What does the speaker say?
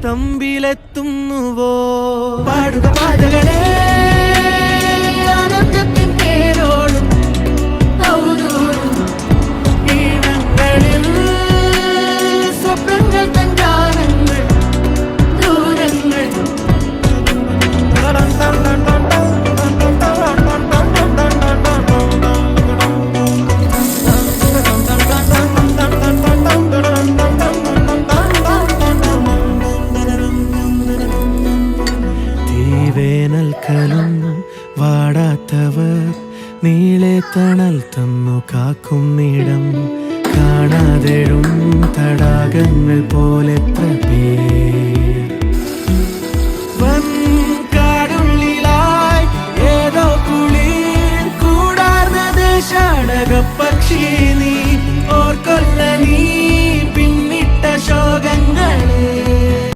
തമ്പിലെത്തുന്നുവോ പാടുക പാതകളെ ആനന്ദത്തിൻ പേരോടും ഈണങ്ങളിൽ സ്വപ്നങ്ങൾ തൻ ഗാനങ്ങൾ ദൂരങ്ങൾ വേനൽക്കലൊന്നും വാടാത്തവർ നീളെ തണൽ തന്നു കാക്കുന്നിടം കാണാതെഴും തടാകങ്ങൾ പോലെ പ്രപേ